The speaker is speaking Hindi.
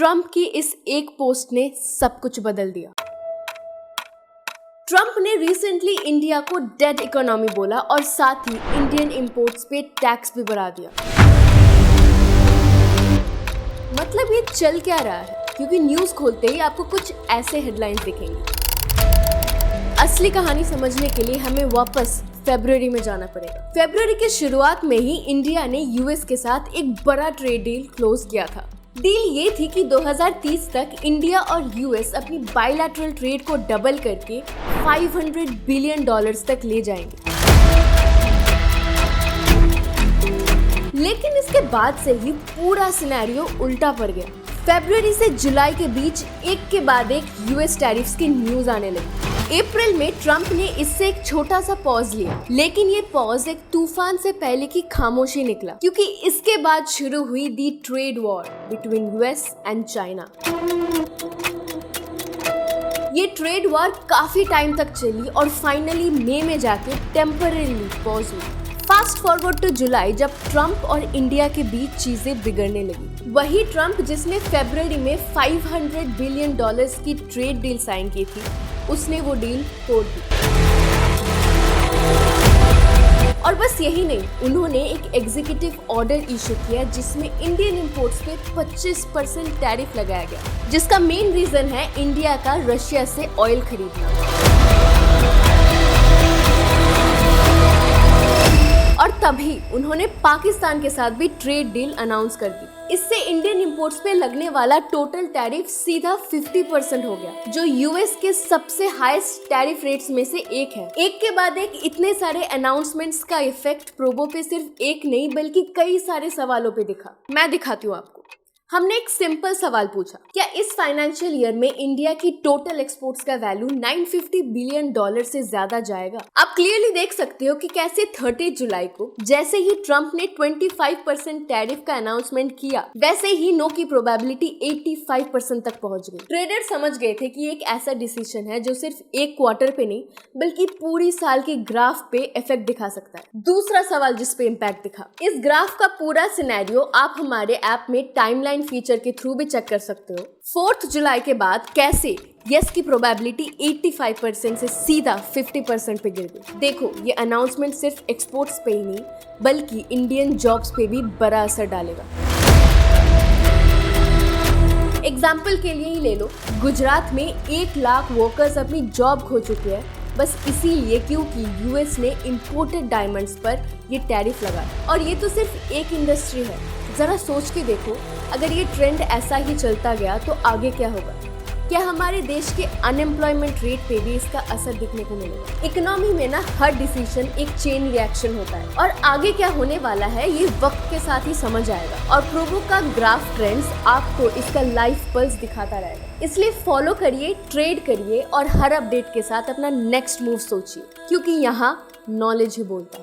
ट्रंप की इस एक पोस्ट ने सब कुछ बदल दिया। ट्रंप ने रिसेंटली इंडिया को डेड इकोनॉमी बोला और साथ ही इंडियन इंपोर्ट्स पे टैक्स भी बढ़ा दिया। मतलब ये चल क्या रहा है, क्योंकि न्यूज़ खोलते ही आपको कुछ ऐसे हेडलाइंस दिखेंगी। असली कहानी समझने के लिए हमें वापस फरवरी में जाना पड़ेगा। फरवरी के शुरुआत में ही इंडिया ने यूएस के साथ एक बड़ा ट्रेड डील क्लोज किया था। डील ये थी कि 2030 तक इंडिया और यूएस अपनी बायलैटरल ट्रेड को डबल करके $500 बिलियन तक ले जाएंगे। लेकिन इसके बाद से ही पूरा सिनेरियो उल्टा पड़ गया। फरवरी से जुलाई के बीच एक के बाद एक यूएस टैरिफ्स की न्यूज आने लगी। अप्रैल में ट्रंप ने इससे एक छोटा सा पॉज लिया, लेकिन ये पॉज एक तूफान से पहले की खामोशी निकला, क्योंकि इसके बाद शुरू हुई the trade war between US and China. ये ट्रेड वॉर काफी टाइम तक चली और फाइनली मई में जाके टेम्पररीली पॉज हुई। फास्ट फॉरवर्ड टू जुलाई, जब ट्रंप और इंडिया के बीच चीजें बिगड़ने लगी। वही ट्रंप जिसने फरवरी में $500 बिलियन की ट्रेड डील साइन की थी, उसने वो डील तोड़ दी। और बस यही नहीं, उन्होंने एक एग्जीक्यूटिव ऑर्डर इशू किया जिसमें इंडियन इंपोर्ट्स पे 25% टैरिफ लगाया गया, जिसका मेन रीजन है इंडिया का रशिया से ऑयल खरीदना। और तभी उन्होंने पाकिस्तान के साथ भी ट्रेड डील अनाउंस कर दी। इससे इंडियन इंपोर्ट्स पे लगने वाला टोटल टैरिफ सीधा 50% हो गया, जो यूएस के सबसे हाईएस्ट टैरिफ रेट्स में से एक है। एक के बाद एक इतने सारे अनाउंसमेंट्स का इफेक्ट प्रोबो पे सिर्फ एक नहीं बल्कि कई सारे सवालों पे दिखा। मैं दिखाती हूँ आपको। हमने एक सिंपल सवाल पूछा, क्या इस फाइनेंशियल ईयर में इंडिया की टोटल एक्सपोर्ट्स का वैल्यू $950 बिलियन से ज्यादा जाएगा? आप क्लियरली देख सकते हो कि कैसे 30 जुलाई को जैसे ही ट्रंप ने 25% टैरिफ का अनाउंसमेंट किया, वैसे ही नो की प्रोबेबिलिटी 85% तक पहुंच गई। ट्रेडर समझ गए थे कि एक ऐसा डिसीजन है जो सिर्फ एक क्वार्टर पे नहीं बल्कि पूरी साल के ग्राफ पे इफेक्ट दिखा सकता है। दूसरा सवाल जिस पे इम्पैक्ट दिखा, इस ग्राफ का पूरा सिनेरियो आप हमारे ऐप में टाइमलाइन फीचर के थ्रू भी चेक कर सकते हो। 4 जुलाई के बाद कैसे यस की प्रोबेबिलिटी 85% से सीधा 50% पे गिर गई। देखो, ये अनाउंसमेंट सिर्फ एक्सपोर्ट्स पे ही नहीं बल्कि इंडियन जॉब्स पे भी बड़ा असर डालेगा। एग्जाम्पल के लिए ही ले लो, गुजरात में 1 लाख वर्कर्स अपनी जॉब खो चुके हैं, बस इसीलिए क्योंकि यूएस ने इंपोर्टेड डायमंड्स पर ये टैरिफ लगाया। और ये तो सिर्फ एक इंडस्ट्री है। जरा सोच के देखो, अगर ये ट्रेंड ऐसा ही चलता गया तो आगे क्या होगा? क्या हमारे देश के अनएम्प्लॉयमेंट रेट पे भी इसका असर दिखने को मिलेगा? इकोनॉमी में ना हर डिसीजन एक चेन रिएक्शन होता है और आगे क्या होने वाला है ये वक्त के साथ ही समझ आएगा। और प्रोबो का ग्राफ ट्रेंड्स आपको इसका लाइव पल्स दिखाता रहेगा। इसलिए फॉलो करिए, ट्रेड करिए और हर अपडेट के साथ अपना नेक्स्ट मूव सोचिए, क्योंकि यहाँ नॉलेज ही बोलता है।